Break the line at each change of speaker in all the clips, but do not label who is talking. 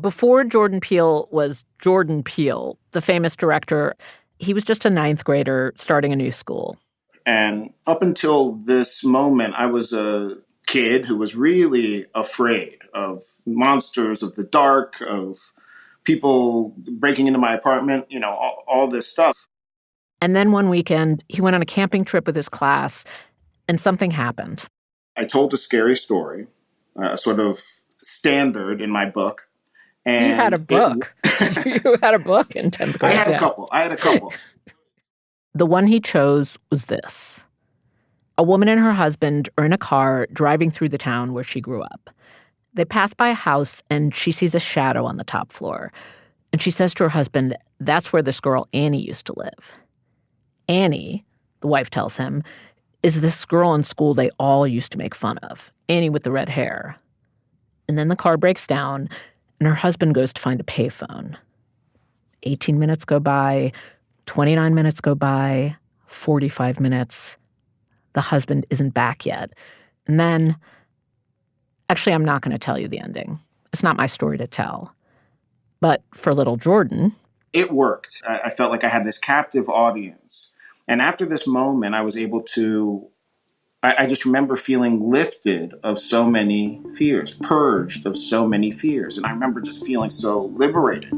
Before Jordan Peele was Jordan Peele, the famous director, he was just a ninth grader starting a new school.
And up until this moment, I was a kid who was really afraid of monsters, of the dark, of people breaking into my apartment, all this stuff.
And then one weekend, he went on a camping trip with his class, and something happened.
I told a scary story, sort of standard in my book. And
you had a book. You had a book in 10th grade.
I had a couple.
The one he chose was this. A woman and her husband are in a car driving through the town where she grew up. They pass by a house, and she sees a shadow on the top floor. And she says to her husband, that's where this girl Annie used to live. Annie, the wife tells him, is this girl in school they all used to make fun of, Annie with the red hair. And then the car breaks down, and her husband goes to find a payphone. 18 minutes go by, 29 minutes go by, 45 minutes. The husband isn't back yet. And then, actually, I'm not going to tell you the ending. It's not my story to tell. But for little Jordan,
it worked. I felt like I had this captive audience. And after this moment, I was able to, I just remember feeling lifted of so many fears, purged of so many fears. And I remember just feeling so liberated.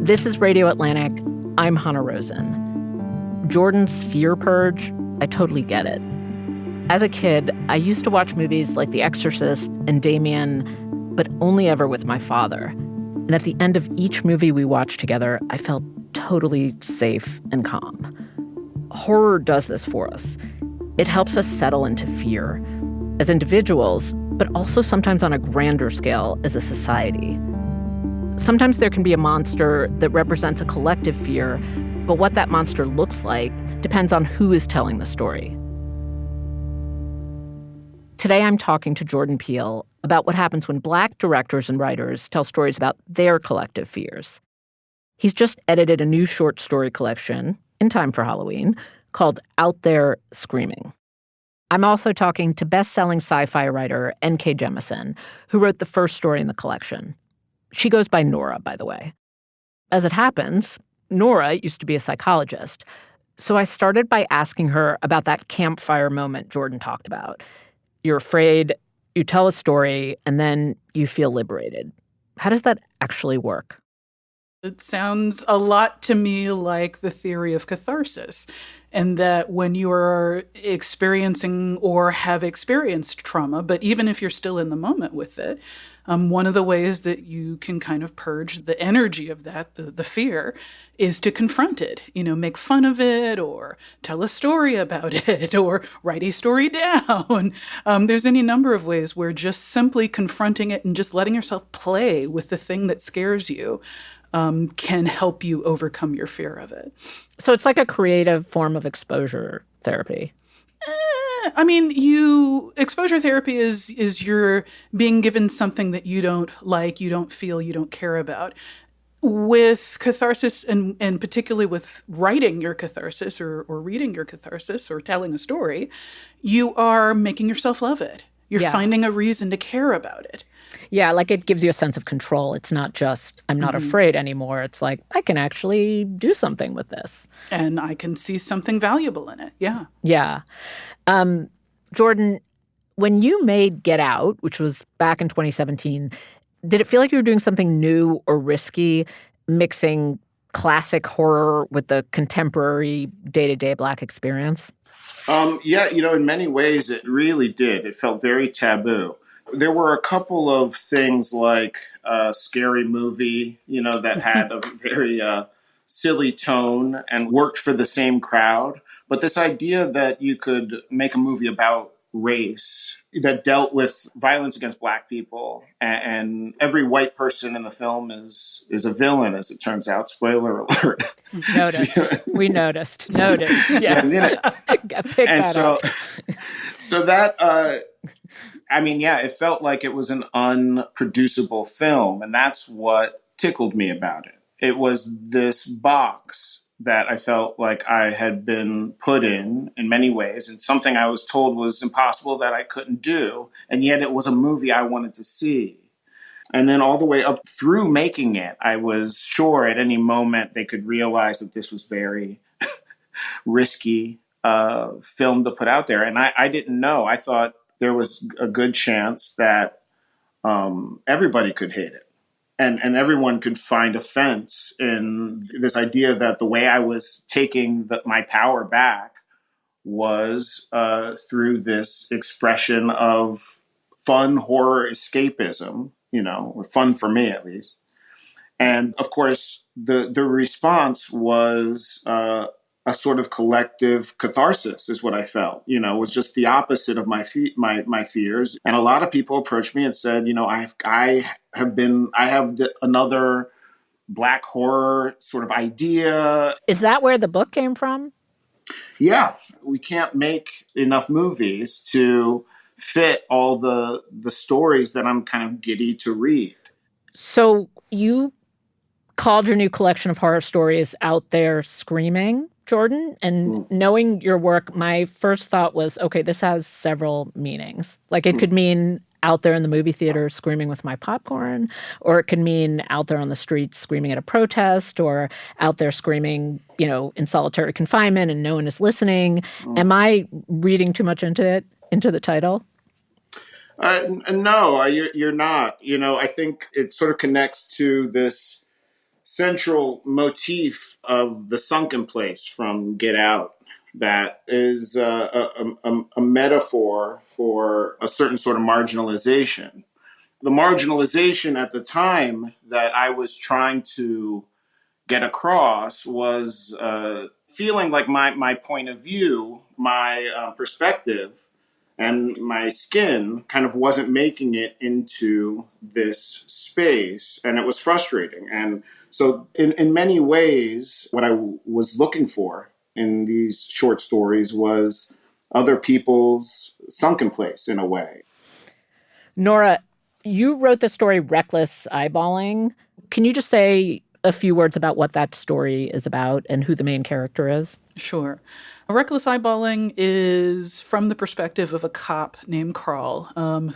This is Radio Atlantic. I'm Hannah Rosen. Jordan's fear purge, I totally get it. As a kid, I used to watch movies like The Exorcist and Damien, but only ever with my father. And at the end of each movie we watched together, I felt totally safe and calm. Horror does this for us. It helps us settle into fear as individuals, but also sometimes on a grander scale as a society. Sometimes there can be a monster that represents a collective fear, but what that monster looks like depends on who is telling the story. Today, I'm talking to Jordan Peele about what happens when Black directors and writers tell stories about their collective fears. He's just edited a new short story collection, in time for Halloween, called Out There Screaming. I'm also talking to best-selling sci-fi writer N.K. Jemisin, who wrote the first story in the collection. She goes by Nora, by the way. As it happens, Nora used to be a psychologist, so I started by asking her about that campfire moment Jordan talked about. You're afraid, you tell a story, and then you feel liberated. How does that actually work?
It sounds a lot to me like the theory of catharsis, and that when you're experiencing or have experienced trauma, but even if you're still in the moment with it, one of the ways that you can kind of purge the energy of that, the fear, is to confront it, make fun of it or tell a story about it or write a story down. There's any number of ways where just simply confronting it and just letting yourself play with the thing that scares you can help you overcome your fear of it.
So it's like a creative form of exposure therapy.
Exposure therapy is you're being given something that you don't like, you don't feel, you don't care about. With catharsis, and particularly with writing your catharsis or reading your catharsis or telling a story, you are making yourself love it. You're finding a reason to care about it.
Yeah, like it gives you a sense of control. It's not just, I'm not afraid anymore. It's like, I can actually do something with this.
And I can see something valuable in it. Yeah.
Yeah. Jordan, when you made Get Out, which was back in 2017, did it feel like you were doing something new or risky, mixing classic horror with the contemporary day-to-day Black experience?
In many ways it really did. It felt very taboo. There were a couple of things like a scary movie, that had a very silly tone and worked for the same crowd. But this idea that you could make a movie about race that dealt with violence against Black people, and every white person in the film is a villain, as it turns out. Spoiler alert.
Noticed. We noticed. Noticed. Yes.
And so that... it felt like it was an unproducible film, and that's what tickled me about it. It was this box that I felt like I had been put in many ways, and something I was told was impossible that I couldn't do. And yet it was a movie I wanted to see. And then all the way up through making it, I was sure at any moment they could realize that this was very risky film to put out there. And I didn't know. I thought there was a good chance that everybody could hate it. And everyone could find offense in this idea that the way I was taking my power back was through this expression of fun horror escapism, or fun for me at least. And of course, the response was a sort of collective catharsis, is what I felt. It was just the opposite of my fears. And a lot of people approached me and said, I have another Black horror sort of idea.
Is that where the book came from?
Yeah, we can't make enough movies to fit all the stories that I'm kind of giddy to read.
So you called your new collection of horror stories Out There Screaming, Jordan. And knowing your work, my first thought was, okay, this has several meanings. Like it could mean out there in the movie theater screaming with my popcorn, or it could mean out there on the street screaming at a protest, or out there screaming, in solitary confinement and no one is listening. Am I reading too much into the title?
No, you're not. I think it sort of connects to this central motif of the sunken place from Get Out, that is a metaphor for a certain sort of marginalization. The marginalization at the time that I was trying to get across was feeling like my point of view, my perspective, and my skin kind of wasn't making it into this space, and it was frustrating. And so in many ways, what I was looking for in these short stories was other people's sunken place in a way.
Nora, you wrote the story Reckless Eyeballing. Can you just say a few words about what that story is about and who the main character is?
Sure. Reckless Eyeballing is from the perspective of a cop named Carl,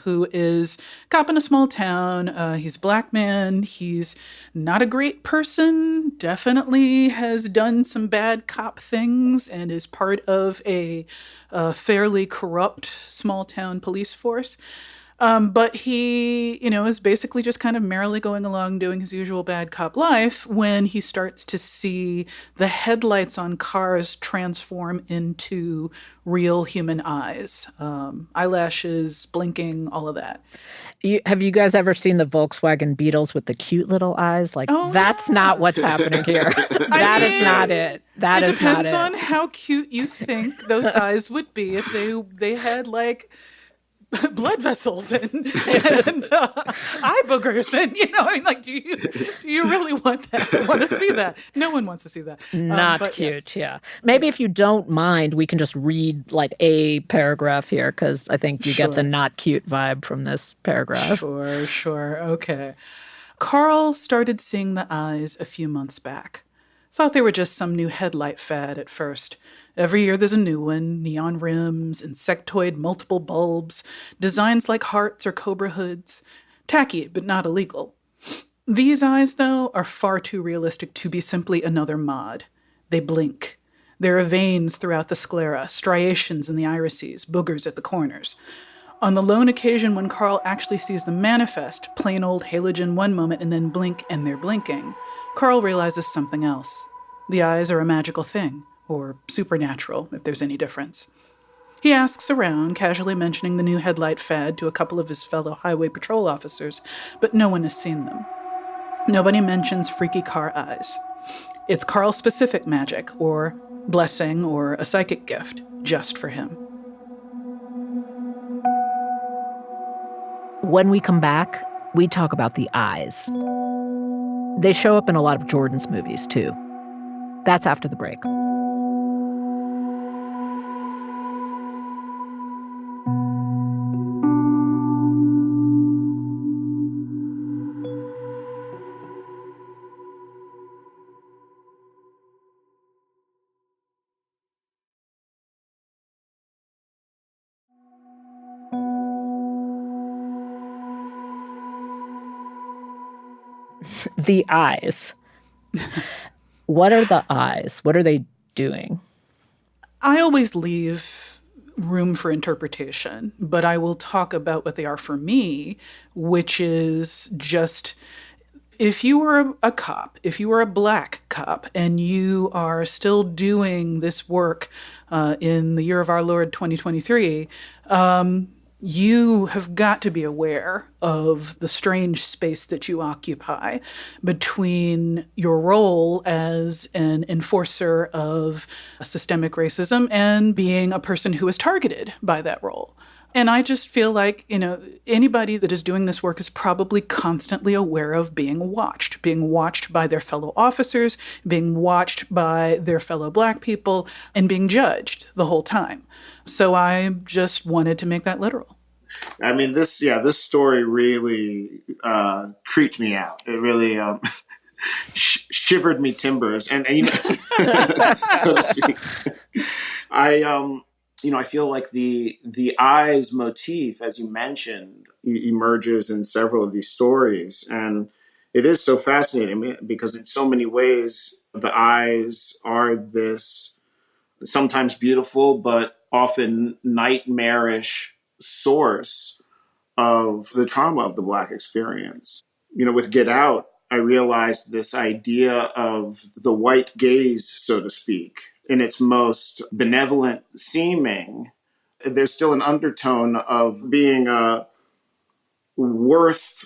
who is a cop in a small town. He's a Black man. He's not a great person, definitely has done some bad cop things, and is part of a fairly corrupt small town police force. But he, is basically just kind of merrily going along doing his usual bad cop life when he starts to see the headlights on cars transform into real human eyes, eyelashes, blinking, all of that.
Have you guys ever seen the Volkswagen Beetles with the cute little eyes? That's not what's happening here. That is not it. That is not it.
It depends on how cute you think those eyes would be if they had blood vessels and eye boogers, and do you really want that? Want to see that? No one wants to see that.
Not cute. Yes. Yeah. Maybe if you don't mind, we can just read a paragraph here, because I think you get the not cute vibe from this paragraph.
Sure. Okay. Carl started seeing the eyes a few months back. Thought they were just some new headlight fad at first. Every year there's a new one, neon rims, insectoid multiple bulbs, designs like hearts or cobra hoods. Tacky, but not illegal. These eyes, though, are far too realistic to be simply another mod. They blink. There are veins throughout the sclera, striations in the irises, boogers at the corners. On the lone occasion when Carl actually sees them manifest, plain old halogen one moment and then blink and they're blinking, Carl realizes something else. The eyes are a magical thing. Or supernatural, if there's any difference. He asks around, casually mentioning the new headlight fad to a couple of his fellow highway patrol officers, but no one has seen them. Nobody mentions freaky car eyes. It's Carl-specific magic, or blessing, or a psychic gift, just for him.
When we come back, we talk about the eyes. They show up in a lot of Jordan's movies, too. That's after the break. The eyes. What are the eyes? What are they doing?
I always leave room for interpretation, but I will talk about what they are for me, which is just if you were a cop, if you were a black cop, and you are still doing this work in the year of our Lord 2023, you have got to be aware of the strange space that you occupy between your role as an enforcer of systemic racism and being a person who is targeted by that role. And I just feel like, anybody that is doing this work is probably constantly aware of being watched by their fellow officers, being watched by their fellow Black people, and being judged the whole time. So I just wanted to make that literal.
I mean, this story really creeped me out. It really shivered me timbers, and so to speak. I feel like the eyes motif, as you mentioned, emerges in several of these stories, and it is so fascinating because in so many ways the eyes are this sometimes beautiful but often nightmarish source of the trauma of the Black experience. With Get Out, I realized this idea of the white gaze, so to speak, in its most benevolent seeming. There's still an undertone of being worth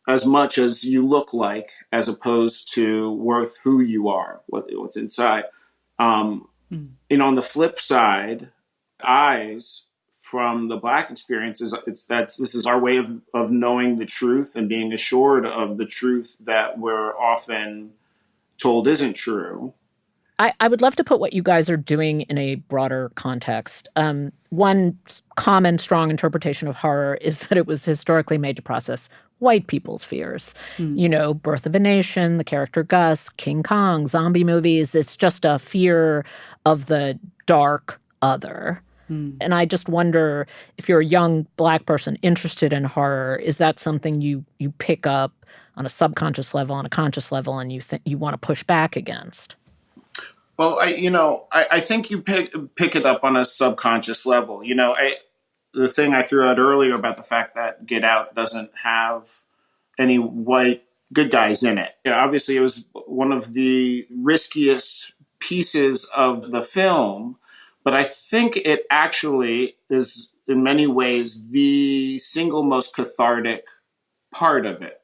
as much as you look like, as opposed to worth who you are, what's inside. On the flip side, eyes from the Black experience this is our way of knowing the truth and being assured of the truth that we're often told isn't true.
I would love to put what you guys are doing in a broader context. One common, strong interpretation of horror is that it was historically made to process white people's fears. Birth of a Nation, the character Gus, King Kong, zombie movies. It's just a fear of the dark other. And I just wonder if you're a young Black person interested in horror, is that something you pick up on a subconscious level, on a conscious level, and you want to push back against?
Well, I think you pick it up on a subconscious level. The thing I threw out earlier about the fact that Get Out doesn't have any white good guys in it. Obviously, it was one of the riskiest pieces of the film, but I think it actually is, in many ways, the single most cathartic part of it.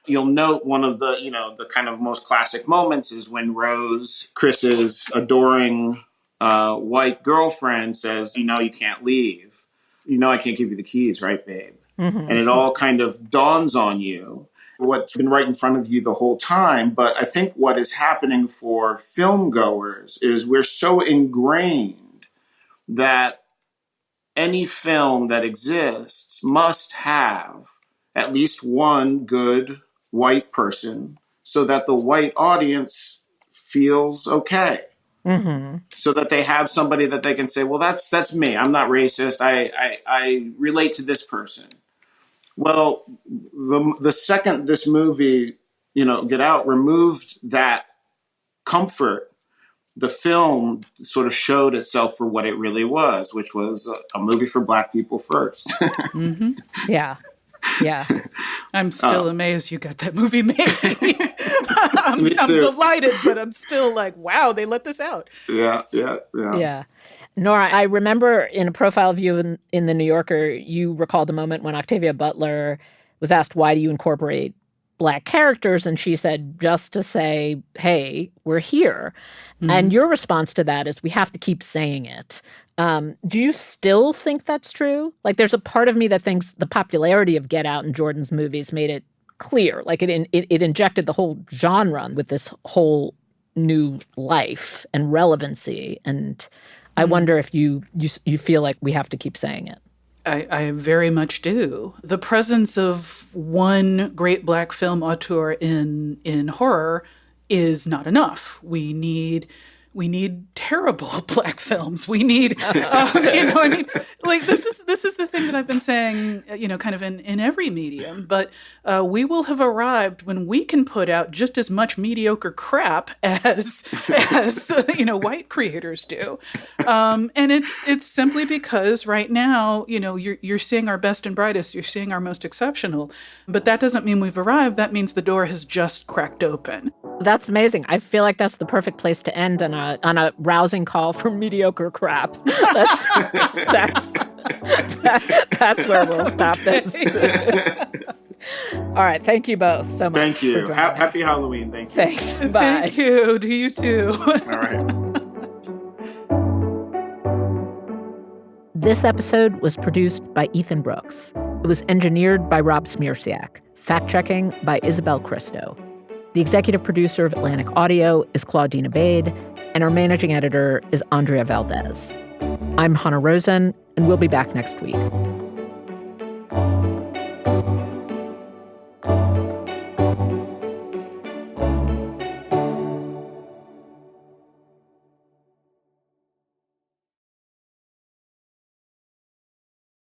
You'll note one of the kind of most classic moments is when Rose, Chris's adoring white girlfriend, says, you can't leave. I can't give you the keys, right, babe? Mm-hmm. And it all kind of dawns on you what's been right in front of you the whole time. But I think what is happening for film goers is we're so ingrained that any film that exists must have at least one good white person so that the white audience feels okay. Mm-hmm. So that they have somebody that they can say, well, that's me. I'm not racist. I relate to this person. Well, the second this movie, Get Out, removed that comfort, the film sort of showed itself for what it really was, which was a movie for Black people first.
Mm-hmm. Yeah. Yeah.
I'm still amazed you got that movie made. I'm delighted, but I'm still like, wow, they let this out.
Yeah.
Nora, I remember in a profile of you in The New Yorker, you recalled a moment when Octavia Butler was asked, why do you incorporate Black characters? And she said, just to say, hey, we're here. Mm-hmm. And your response to that is, we have to keep saying it. Do you still think that's true? Like, there's a part of me that thinks the popularity of Get Out and Jordan's movies made it clear. Like, it injected the whole genre with this whole new life and relevancy. And I wonder if you feel like we have to keep saying it.
I very much do. The presence of one great Black film auteur in horror is not enough. We need We need terrible Black films. We need, this is the thing that I've been saying, kind of in every medium. But we will have arrived when we can put out just as much mediocre crap as white creators do. And it's simply because right now, you're seeing our best and brightest. You're seeing our most exceptional. But that doesn't mean we've arrived. That means the door has just cracked open.
That's amazing. I feel like that's the perfect place to end on a rousing call for mediocre crap. That's where we'll stop this. All right. Thank you both so much.
Thank you. Happy Halloween. Thank you.
Thanks. Bye.
Thank you. To you too.
All right.
This episode was produced by Ethan Brooks. It was engineered by Rob Smirsiak. Fact-checking by Isabel Cristo. The executive producer of Atlantic Audio is Claudine Abade, and our managing editor is Andrea Valdez. I'm Hannah Rosen, and we'll be back next week.